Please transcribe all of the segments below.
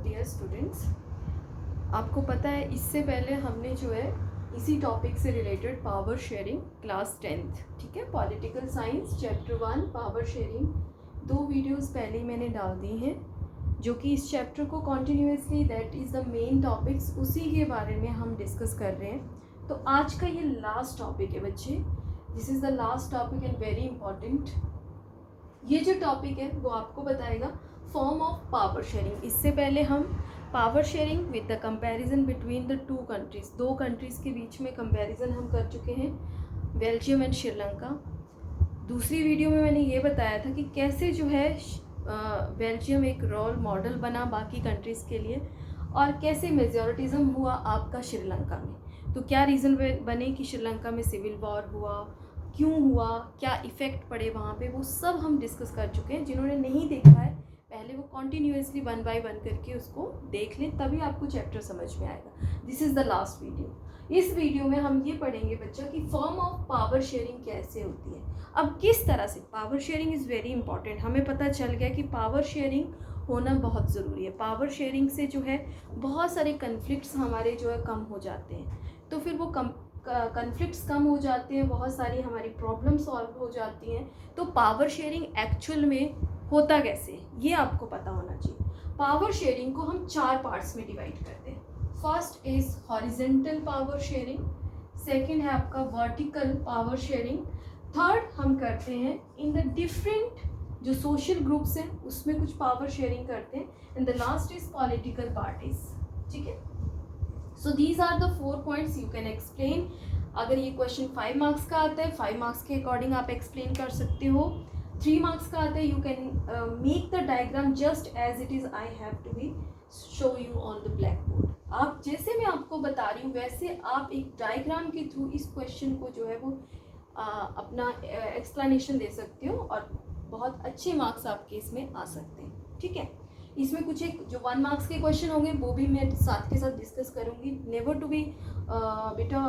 Dear students, आपको पता है इससे पहले हमने जो है इसी टॉपिक से related power sharing class 10th, ठीक है, political science chapter 1 power sharing 2 videos पहले ही मैंने डाल दी हैं, जो कि इस चैप्टर को continuously that is the main topics उसी के बारे में हम डिस्कस कर रहे हैं। तो आज का ये लास्ट टॉपिक है बच्चे, this is the last topic and very important. ये जो टॉपिक है वो आपको बताएगा फॉर्म ऑफ पावर शेयरिंग। इससे पहले हम power sharing with the comparison between the two countries, दो कंट्रीज़ के बीच में कंपैरिजन हम कर चुके हैं, बेल्जियम एंड श्रीलंका। दूसरी वीडियो में मैंने ये बताया था कि कैसे जो है बेल्जियम एक रोल मॉडल बना बाकी कंट्रीज़ के लिए और कैसे मेजॉरिटिज़म हुआ आपका श्रीलंका में। तो क्या रीज़न बने कि श्रीलंका में सिविल वॉर हुआ, क्यों हुआ, क्या इफ़ेक्ट पड़े वहाँ पे, वो सब हम डिस्कस कर चुके हैं। जिन्होंने नहीं देखा है पहले वो कॉन्टीन्यूसली 1 बाय 1 करके उसको देख लें, तभी आपको चैप्टर समझ में आएगा। This is the last video. इस वीडियो में हम ये पढ़ेंगे बच्चा कि फॉर्म ऑफ पावर शेयरिंग कैसे होती है। अब किस तरह से power sharing is very important, हमें पता चल गया कि पावर शेयरिंग होना बहुत ज़रूरी है। पावर शेयरिंग से जो है बहुत सारे कन्फ्लिक्ट्स हमारे जो है कम हो जाते हैं, तो फिर वो कन्फ्लिक्ट्स कम हो जाते हैं, बहुत सारी हमारी प्रॉब्लम सॉल्व हो जाती हैं। तो पावर शेयरिंग एक्चुअल में होता कैसे, ये आपको पता होना चाहिए। पावर शेयरिंग को हम 4 पार्ट्स में डिवाइड करते हैं। First is horizontal power sharing, second है आपका वर्टिकल पावर शेयरिंग, थर्ड हम करते हैं इन द डिफरेंट जो सोशल ग्रुप्स हैं उसमें कुछ पावर शेयरिंग करते हैं, and the last is political parties. ठीक है, so these are the 4 points you can explain. अगर ये क्वेश्चन 5 मार्क्स का आता है, 5 मार्क्स के अकॉर्डिंग आप एक्सप्लेन कर सकते हो। 3 मार्क्स का आता है, you can make the diagram just as it is I have to be show you on the black board. आप जैसे मैं आपको बता रही हूँ वैसे आप एक डायग्राम के थ्रू इस क्वेश्चन को जो है वो अपना एक्सप्लेनेशन दे सकते हो और बहुत अच्छे मार्क्स आपके इसमें आ सकते हैं। ठीक है, इसमें कुछ एक जो 1 मार्क्स के क्वेश्चन होंगे वो भी मैं साथ के साथ डिस्कस करूँगी। नेवर टू बी बेटा,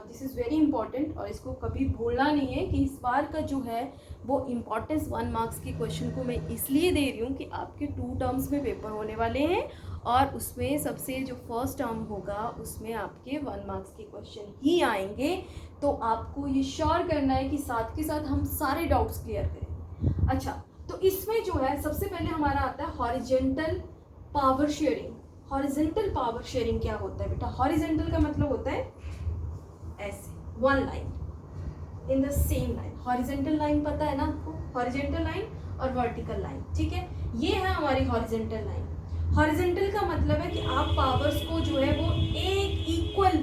दिस इज़ वेरी इंपॉर्टेंट और इसको कभी भूलना नहीं है कि इस बार का जो है वो इम्पॉर्टेंस 1 मार्क्स के क्वेश्चन को मैं इसलिए दे रही हूँ कि आपके 2 टर्म्स में पेपर होने वाले हैं और उसमें सबसे जो फर्स्ट टर्म होगा उसमें आपके 1 मार्क्स के क्वेश्चन ही आएंगे। तो आपको ये श्योर करना है कि साथ के साथ हम सारे डाउट्स क्लियर करें। अच्छा, तो इसमें जो है सबसे पहले हमारा आता है horizontal power sharing. Horizontal power sharing क्या होता है बेटा? हॉरिजेंटल का मतलब होता है ऐसे, 1 line in the same line. Horizontal line पता है ना आपको, हॉरिजेंटल लाइन और वर्टिकल लाइन। ठीक है, ये है हमारी हॉरिजेंटल लाइन। हॉरिजेंटल का मतलब है कि आप पावर्स को जो है वो एक इक्वल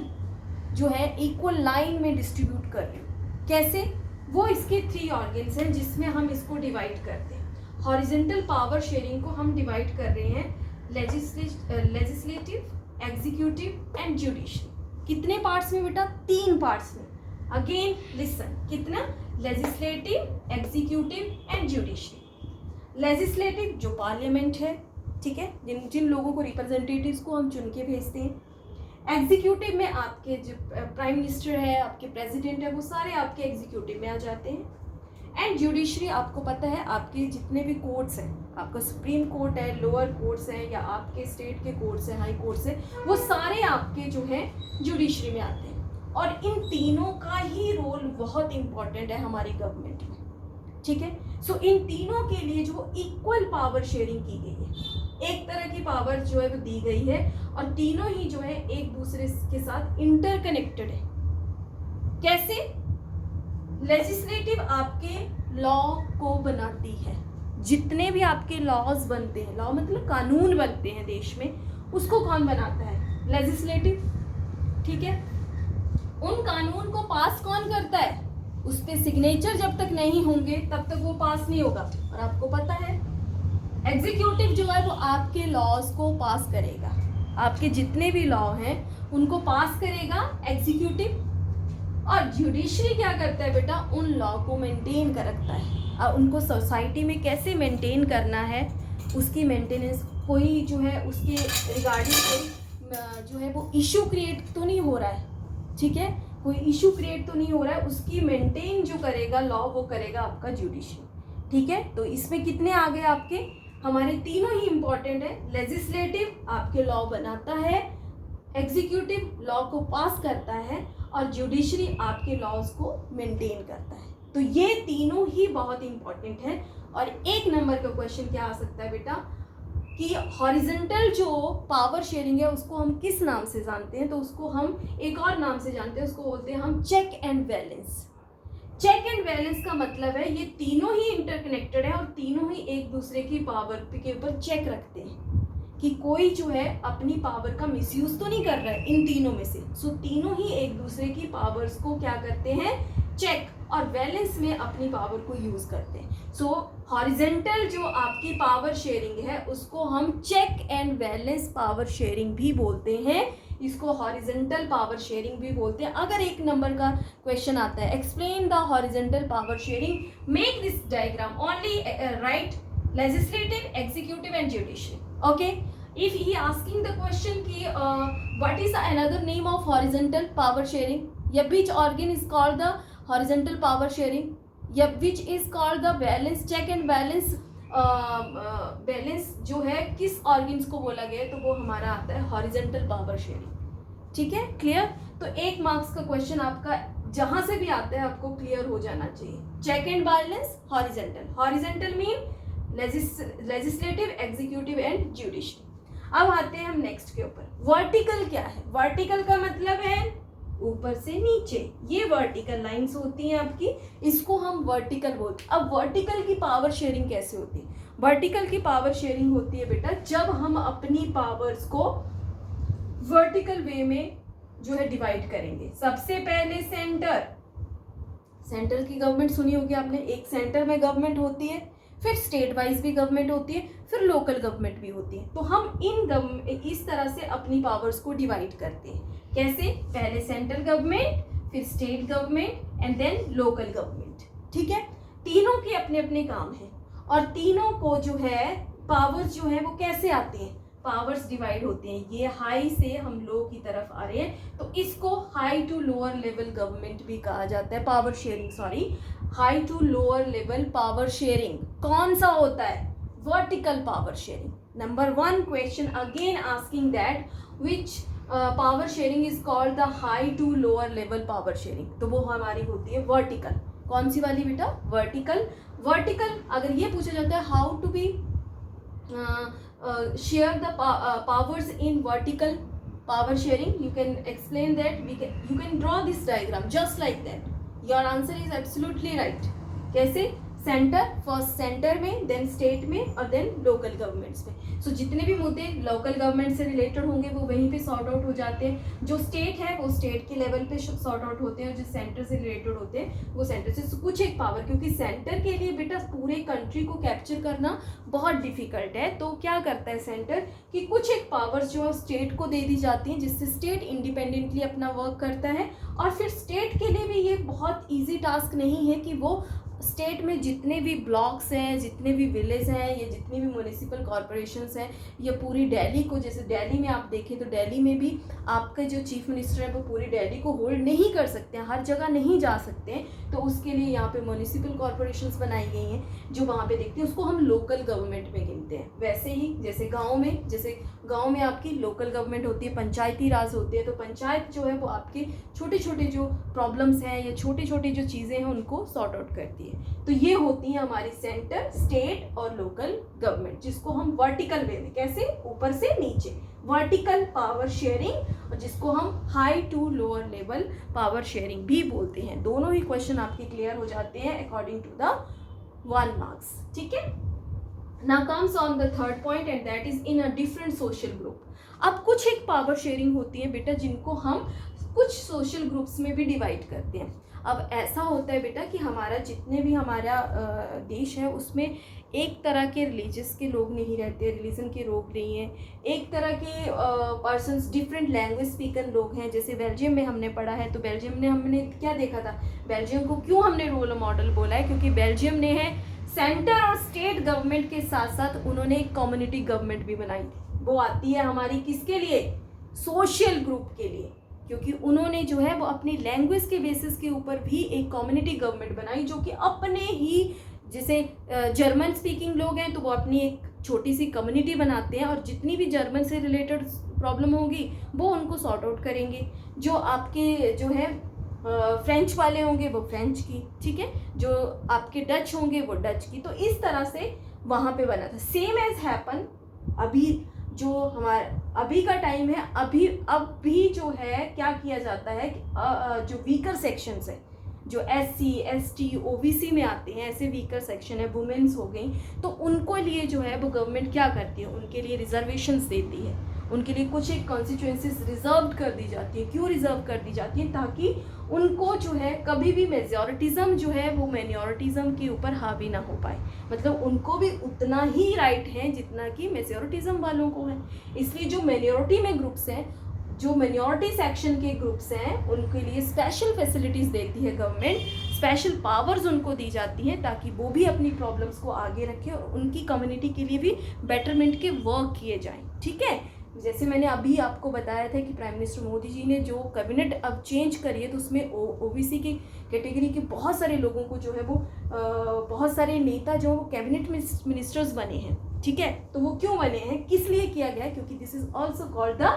जो है इक्वल लाइन में डिस्ट्रीब्यूट कर रहे हो। कैसे? वो इसके 3 ऑर्गन्स हैं जिसमें हम इसको डिवाइड करते हैं। हॉरिजेंटल पावर शेयरिंग को हम डिवाइड कर रहे हैं लेजिस्लेटिव, एग्जीक्यूटिव एंड जुडिशरी। कितने पार्ट्स में बेटा? 3 पार्ट्स में। अगेन लिसन, कितना? Legislative, executive and judiciary. Legislative जो पार्लियामेंट है, ठीक है, जिन लोगों को रिप्रेजेंटेटिव्स को हम चुन के भेजते हैं। एग्जीक्यूटिव में आपके जो प्राइम मिनिस्टर है, आपके प्रेसिडेंट है, वो सारे आपके एग्जीक्यूटिव में आ जाते हैं। एंड जुडिशरी आपको पता है आपके जितने भी कोर्ट्स हैं, आपका सुप्रीम कोर्ट है, लोअर कोर्ट्स हैं या आपके स्टेट के कोर्ट्स हैं, हाई कोर्ट्स हैं, वो सारे आपके जो हैं जुडिशरी में आते हैं। और इन तीनों का ही रोल बहुत इंपॉर्टेंट है हमारी गवर्नमेंट में। ठीक है, सो इन तीनों के लिए जो इक्वल पावर शेयरिंग की गई है, एक तरह की पावर जो है वो दी गई है और तीनों ही जो है एक दूसरे के साथ इंटरकनेक्टेड है। कैसे? लेजिस्लेटिव आपके लॉ को बनाती है, जितने भी आपके लॉज बनते हैं, लॉ मतलब कानून बनते हैं देश में, उसको कौन बनाता है? लेजिस्लेटिव। ठीक है, उन कानून को पास कौन करता है? उस पे सिग्नेचर जब तक नहीं होंगे तब तक वो पास नहीं होगा। और आपको पता है एग्जीक्यूटिव जो है वो आपके लॉज को पास करेगा, आपके जितने भी लॉ हैं उनको पास करेगा एग्जीक्यूटिव। और जुडिशरी क्या करता है बेटा? उन लॉ को मेंटेन कर रखता है और उनको सोसाइटी में कैसे मेंटेन करना है उसकी मेंटेनेंस। कोई जो है उसके रिगार्डिंग कोई जो है वो इशू क्रिएट तो नहीं हो रहा है, ठीक है, कोई इशू क्रिएट तो नहीं हो रहा है, उसकी मेंटेन जो करेगा लॉ वो करेगा आपका जुडिशरी। ठीक है, तो इसमें कितने आ गए आपके? हमारे तीनों ही इंपॉर्टेंट है। लेजिस्लेटिव आपके लॉ बनाता है, एग्जीक्यूटिव लॉ को पास करता है, और जुडिशरी आपके लॉज को मेंटेन करता है। तो ये तीनों ही बहुत इंपॉर्टेंट है। और एक नंबर का क्वेश्चन क्या आ सकता है बेटा कि हॉरिजॉन्टल जो पावर शेयरिंग है उसको हम किस नाम से जानते हैं? तो उसको हम एक और नाम से जानते हैं, उसको बोलते हैं हम check and balance. Check and balance का मतलब है ये तीनों ही इंटरकनेक्टेड है और तीनों ही एक दूसरे की पावर के ऊपर चेक रखते हैं कि कोई जो है अपनी पावर का मिसयूज तो नहीं कर रहा है इन तीनों में से। सो तीनों ही एक दूसरे की पावर्स को क्या करते हैं? चेक और बैलेंस में अपनी पावर को यूज करते हैं। सो हॉरिजॉन्टल जो आपकी पावर शेयरिंग है उसको हम check and balance power sharing भी बोलते हैं, इसको हॉरिजॉन्टल पावर शेयरिंग भी बोलते हैं। अगर एक नंबर का क्वेश्चन आता है explain the horizontal power sharing, make this diagram, only right legislative, executive and judiciary. Okay, if he asking the question ki what is another name of horizontal power sharing, yeah, which organ is called the horizontal power sharing, yeah, which is called the balance, check and balance, balance जो है किस organs को बोला गया है? तो वो हमारा आता है हॉरिजॉन्टल पावर शेयरिंग। ठीक है, क्लियर? तो 1 मार्क्स का क्वेश्चन आपका जहां से भी आता है आपको क्लियर हो जाना चाहिए। Check and balance, horizontal, horizontal mean legislative, executive and judiciary. अब आते हैं हम नेक्स्ट के ऊपर। वर्टिकल क्या है? वर्टिकल का मतलब है ऊपर से नीचे, ये वर्टिकल लाइंस होती हैं आपकी, इसको हम वर्टिकल बोलते हैं। अब वर्टिकल की पावर शेयरिंग कैसे होती है? वर्टिकल की पावर शेयरिंग होती है बेटा जब हम अपनी पावर्स को वर्टिकल वे में जो है डिवाइड करेंगे। सबसे पहले सेंटर की गवर्नमेंट सुनी होगी आपने, एक सेंटर में गवर्नमेंट होती है, फिर स्टेट वाइज भी गवर्नमेंट होती है, फिर लोकल गवर्नमेंट भी होती है। तो हम इस तरह से अपनी पावर्स को डिवाइड करते हैं। कैसे? पहले सेंट्रल गवर्नमेंट, फिर state government and then local government. ठीक है, तीनों के अपने अपने काम हैं और तीनों को जो है पावर्स जो है वो कैसे आती हैं? पावर्स डिवाइड होते हैं। ये हाई से हम लो की तरफ आ रहे हैं तो इसको high to lower level government भी कहा जाता है, power sharing, sorry, high to lower level power sharing कौन सा होता है? Vertical power sharing. Number 1 question again asking that which power sharing is called the high to lower level power sharing, तो वो हमारी होती है वर्टिकल। कौन सी वाली बेटा? वर्टिकल। वर्टिकल अगर ये पूछा जाता है how to be share the powers in vertical power sharing, you can explain that, you can draw this diagram just like that. Your answer is absolutely right. कैसे? सेंटर, फर्स्ट सेंटर में, then state में और then local governments में। सो जितने भी मुद्दे local government से related होंगे वो वहीं पे सॉर्ट आउट हो जाते हैं। जो स्टेट है वो स्टेट के लेवल पे सॉर्ट आउट होते हैं, जो सेंटर से रिलेटेड होते हैं वो सेंटर से। कुछ एक पावर, क्योंकि सेंटर के लिए बेटा पूरे कंट्री को कैप्चर करना बहुत डिफिकल्ट है, तो क्या करता है सेंटर कि कुछ एक पावर्स जो स्टेट को दे दी जाती हैं जिससे स्टेट इंडिपेंडेंटली अपना वर्क करता है। और फिर स्टेट के लिए भी ये बहुत ईजी टास्क नहीं है कि वो स्टेट में जितने भी ब्लॉक्स हैं, जितने भी विलेज हैं, या जितनी भी म्यूनिसिपल कॉरपोरेशंस हैं, या पूरी दिल्ली को, जैसे दिल्ली में आप देखें तो दिल्ली में भी आपके जो चीफ मिनिस्टर है वो पूरी दिल्ली को होल्ड नहीं कर सकते हैं, हर जगह नहीं जा सकते हैं। तो उसके लिए यहाँ पे म्यूनिसिपल कॉरपोरेशंस बनाई गई हैं जो वहाँ पे देखते हैं, उसको हम लोकल गवर्नमेंट में गिनते हैं। वैसे ही जैसे गाँव में आपकी लोकल गवर्नमेंट होती है, पंचायती राज होती है, तो पंचायत जो है वो आपके छोटे छोटे जो प्रॉब्लम्स हैं या छोटी छोटी जो चीज़ें हैं उनको सॉर्ट आउट करती है। तो ये होती है हमारी सेंटर, स्टेट और लोकल गवर्नमेंट, जिसको हम वर्टिकल वे में, कैसे? ऊपर से नीचे, वर्टिकल पावर शेयरिंग, और जिसको हम high to lower level power sharing भी बोलते हैं। दोनों ही क्वेश्चन आपके क्लियर हो जाते हैं अकॉर्डिंग टू द 1 मार्क्स। ठीक है, now comes on the third point and that is in a different social group. अब कुछ एक पावर शेयरिंग होती है बेटा जिनको हम कुछ सोशल ग्रुप्स में भी डिवाइड करते हैं। अब ऐसा होता है बेटा कि हमारा जितने भी हमारा देश है उसमें एक तरह के रिलीजियस के लोग नहीं रहते, रिलीजन के लोग नहीं हैं, एक तरह के पर्सन्स, डिफरेंट लैंग्वेज स्पीकर लोग हैं। जैसे बेल्जियम में हमने पढ़ा है, तो बेल्जियम ने हमने क्या देखा था, बेल्जियम को क्यों हमने रोल मॉडल बोला है? क्योंकि बेल्जियम ने है सेंटर और स्टेट गवर्नमेंट के साथ साथ उन्होंने एक कम्युनिटी गवर्नमेंट भी बनाई थी। वो आती है हमारी किसके लिए? सोशल ग्रुप के लिए, क्योंकि उन्होंने जो है वो अपनी लैंग्वेज के बेसिस के ऊपर भी एक कम्युनिटी गवर्नमेंट बनाई जो कि अपने ही, जैसे जर्मन स्पीकिंग लोग हैं तो वो अपनी एक छोटी सी कम्युनिटी बनाते हैं और जितनी भी जर्मन से रिलेटेड प्रॉब्लम होगी वो उनको सॉर्ट आउट करेंगे। जो आपके जो है फ्रेंच वाले होंगे वो फ्रेंच की, ठीक है, जो आपके डच होंगे वो डच की। तो इस तरह से वहाँ पे बना था। सेम एज हैपन अभी जो हमारा अभी का टाइम है, अब भी जो है क्या किया जाता है कि जो वीकर सेक्शंस है, जो SC ST OBC में आते हैं, ऐसे वीकर सेक्शन है, वुमेन्स हो गई, तो उनको लिए जो है वो गवर्नमेंट क्या करती है, उनके लिए रिजर्वेशंस देती है, उनके लिए कुछ एक कॉन्स्टिट्यूएंसीज रिजर्व कर दी जाती है। क्यों रिजर्व कर दी जाती है? ताकि उनको जो है कभी भी मेजॉरिटिज्म जो है वो माइनॉरिटिज्म के ऊपर हावी ना हो पाए। मतलब उनको भी उतना ही राइट है जितना कि मेजॉरिटिज्म वालों को है। इसलिए जो माइनॉरिटी में ग्रुप्स हैं, जो माइनॉरिटी सेक्शन के ग्रुप्स हैं, उनके लिए स्पेशल फैसिलिटीज़ देती है गवर्नमेंट, स्पेशल पावर्स उनको दी जाती हैं ताकि वो भी अपनी प्रॉब्लम्स को आगे रखें और उनकी कम्युनिटी के लिए भी बेटरमेंट के वर्क किए जाएं। ठीक है, जैसे मैंने अभी आपको बताया था कि प्राइम मिनिस्टर मोदी जी ने जो कैबिनेट अब चेंज करी है तो उसमें OBC की कैटेगरी के बहुत सारे लोगों को जो है वो बहुत सारे नेता जो कैबिनेट मिनिस्टर्स बने हैं। ठीक है, तो वो क्यों बने हैं, किस लिए किया गया है? क्योंकि this is also called the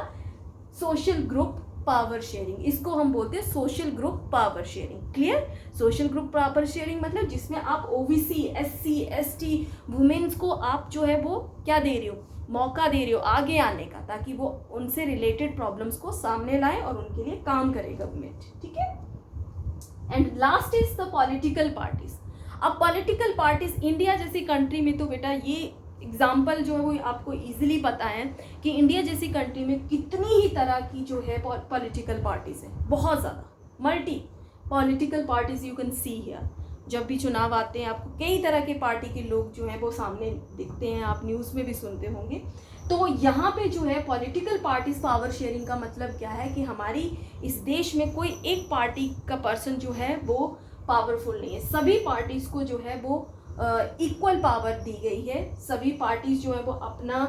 social group power sharing. इसको हम बोलते हैं social group power sharing. Clear? Social group power sharing मतलब जिसमें आप OBC SC ST वुमेन्स को आप जो है वो क्या दे रहे हो, मौका दे रहे हो आगे आने का, ताकि वो उनसे रिलेटेड प्रॉब्लम्स को सामने लाए और उनके लिए काम करे गवर्नमेंट। ठीक है, and last is the political parties. अब पॉलिटिकल पार्टीज इंडिया जैसी कंट्री में तो बेटा ये एग्जाम्पल जो है वो आपको इजीली पता है कि इंडिया जैसी कंट्री में कितनी ही तरह की जो है पॉलिटिकल पार्टीज है, बहुत ज़्यादा multi political parties you can see here. जब भी चुनाव आते हैं आपको कई तरह के पार्टी के लोग जो हैं वो सामने दिखते हैं, आप न्यूज़ में भी सुनते होंगे। तो यहाँ पे जो है पॉलिटिकल पार्टीज पावर शेयरिंग का मतलब क्या है कि हमारी इस देश में कोई एक पार्टी का पर्सन जो है वो पावरफुल नहीं है, सभी पार्टीज़ को जो है वो इक्वल पावर दी गई है। सभी पार्टीज जो है वो अपना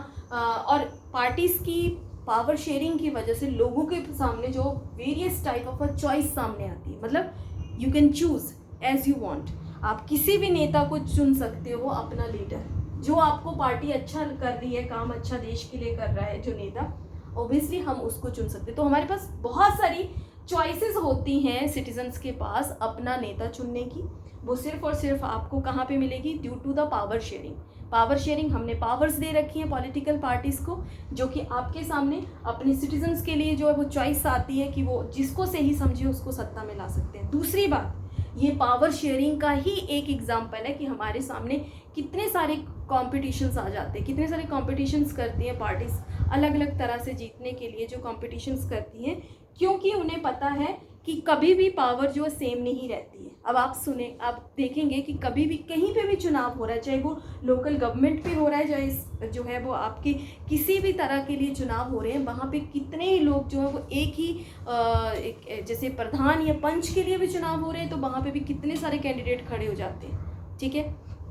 और पार्टीज़ की पावर शेयरिंग की वजह से लोगों के सामने जो various type of a choice सामने आती है। मतलब you can choose as you want, आप किसी भी नेता को चुन सकते हो अपना लीडर, जो आपको पार्टी अच्छा कर रही है, काम अच्छा देश के लिए कर रहा है जो नेता, ऑब्वियसली हम उसको चुन सकते हैं। तो हमारे पास बहुत सारी चॉइसेस होती हैं सिटीजन्स के पास अपना नेता चुनने की। वो सिर्फ और सिर्फ आपको कहाँ पे मिलेगी? Due to the power sharing. Power sharing हमने पावर्स दे रखी हैं पॉलिटिकल पार्टीज़ को, जो कि आपके सामने अपने सिटीजन्स के लिए जो है वो चॉइस आती है कि वो जिसको सही समझे उसको सत्ता में ला सकते हैं। दूसरी बात, ये पावर शेयरिंग का ही एक एग्जाम्पल है कि हमारे सामने कितने सारे कॉम्पिटिशन्स आ जाते हैं, कितने सारे कॉम्पिटिशन्स करती हैं पार्टीज़ अलग अलग तरह से जीतने के लिए जो कॉम्पिटिशन्स करती हैं, क्योंकि उन्हें पता है कि कभी भी पावर जो है सेम नहीं रहती है। अब आप सुने, आप देखेंगे कि कभी भी कहीं पे भी चुनाव हो रहा है, चाहे वो लोकल गवर्नमेंट पे हो रहा है, चाहे जो है वो आपके किसी भी तरह के लिए चुनाव हो रहे हैं, वहाँ पे कितने ही लोग जो है वो एक ही जैसे प्रधान या पंच के लिए भी चुनाव हो रहे हैं तो वहाँ पे भी कितने सारे कैंडिडेट खड़े हो जाते हैं। ठीक है,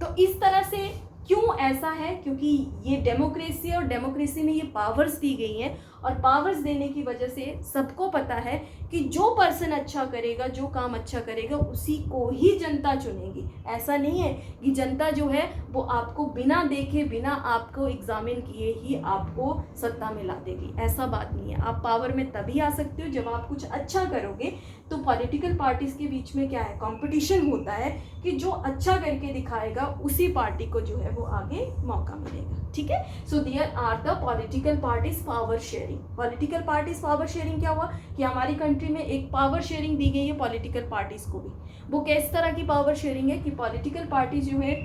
तो इस तरह से क्यों ऐसा है? क्योंकि ये डेमोक्रेसी है और डेमोक्रेसी में ये पावर्स दी गई हैं और पावर्स देने की वजह से सबको पता है कि जो पर्सन अच्छा करेगा, जो काम अच्छा करेगा, उसी को ही जनता चुनेगी। ऐसा नहीं है कि जनता जो है वो आपको बिना देखे, बिना आपको एग्जामिन किए ही आपको सत्ता में ला देगी, ऐसा बात नहीं है। आप पावर में तभी आ सकते हो जब आप कुछ अच्छा करोगे। तो पॉलिटिकल पार्टीज़ के बीच में क्या है, कंपटीशन होता है कि जो अच्छा करके दिखाएगा उसी पार्टी को जो है वो आगे मौका मिलेगा। ठीक है, so there are the political parties power sharing. Political parties power sharing क्या हुआ कि हमारी कंट्री में एक पावर शेयरिंग दी गई है पॉलिटिकल पार्टीज को भी। वो किस तरह की पावर शेयरिंग है कि पॉलिटिकल पार्टीज जो है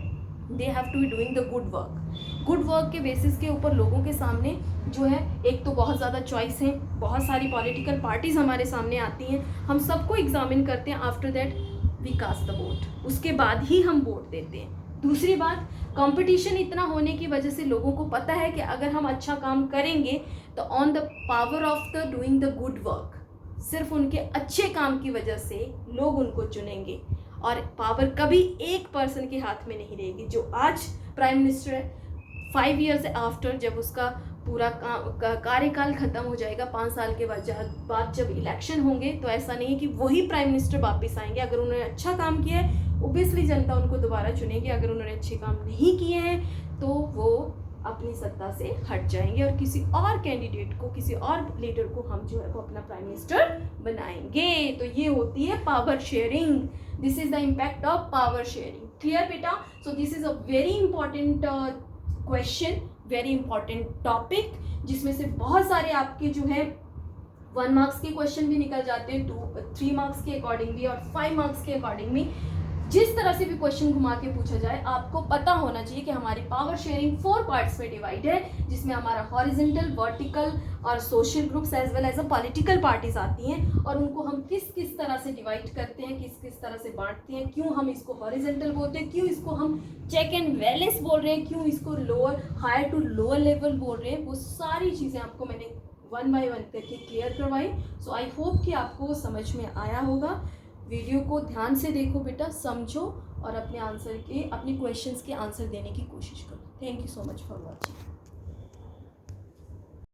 they have to be doing the good work. Good work के बेसिस के ऊपर लोगों के सामने जो है एक तो बहुत ज़्यादा चॉइस है, बहुत सारी पॉलिटिकल पार्टीज़ हमारे सामने आती हैं, हम सबको एग्जामिन करते हैं, after that we cast the vote, उसके बाद ही हम वोट देते हैं। दूसरी बात, कंपटीशन इतना होने की वजह से लोगों को पता है कि अगर हम अच्छा काम करेंगे तो on the power of the doing the good work, सिर्फ उनके अच्छे काम की वजह से लोग उनको चुनेंगे और पावर कभी एक पर्सन के हाथ में नहीं रहेगी। जो आज प्राइम मिनिस्टर है, 5 ईयर्स आफ्टर जब उसका पूरा कार्यकाल खत्म हो जाएगा, 5 साल के बाद जब इलेक्शन होंगे, तो ऐसा नहीं है कि वही प्राइम मिनिस्टर वापस आएंगे। अगर उन्होंने अच्छा काम किया है ओबियसली जनता उनको दोबारा चुनेगी, अगर उन्होंने अच्छे काम नहीं किए हैं तो वो अपनी सत्ता से हट जाएंगे और किसी और कैंडिडेट को, किसी और लीडर को हम जो है वो अपना प्राइम मिनिस्टर बनाएंगे। तो ये होती है power sharing. This is the impact of power sharing. Clear बेटा? So this is a very important question, very important topic, जिसमें से बहुत सारे आपके जो है 1 मार्क्स के क्वेश्चन भी निकल जाते हैं, 3 मार्क्स के अकॉर्डिंग भी और 5 मार्क्स के अकॉर्डिंग भी। जिस तरह से भी क्वेश्चन घुमा के पूछा जाए, आपको पता होना चाहिए कि हमारी पावर शेयरिंग 4 पार्ट्स में डिवाइड है, जिसमें हमारा हॉरिजॉन्टल, वर्टिकल और social groups as well as a political parties आती हैं, और उनको हम किस किस तरह से डिवाइड करते हैं, किस किस तरह से बांटते हैं, क्यों हम इसको हॉरिजॉन्टल बोलते हैं, क्यों इसको हम चेक एंड बैलेंस बोल रहे हैं, क्यों इसको lower higher to lower level बोल रहे हैं, वो सारी चीज़ें आपको मैंने 1 बाय 1 करके क्लियर करवाई। सो आई होप कि आपको समझ में आया होगा। वीडियो को ध्यान से देखो बेटा, समझो और अपने क्वेश्चंस के आंसर देने की कोशिश करो। Thank you so much for watching.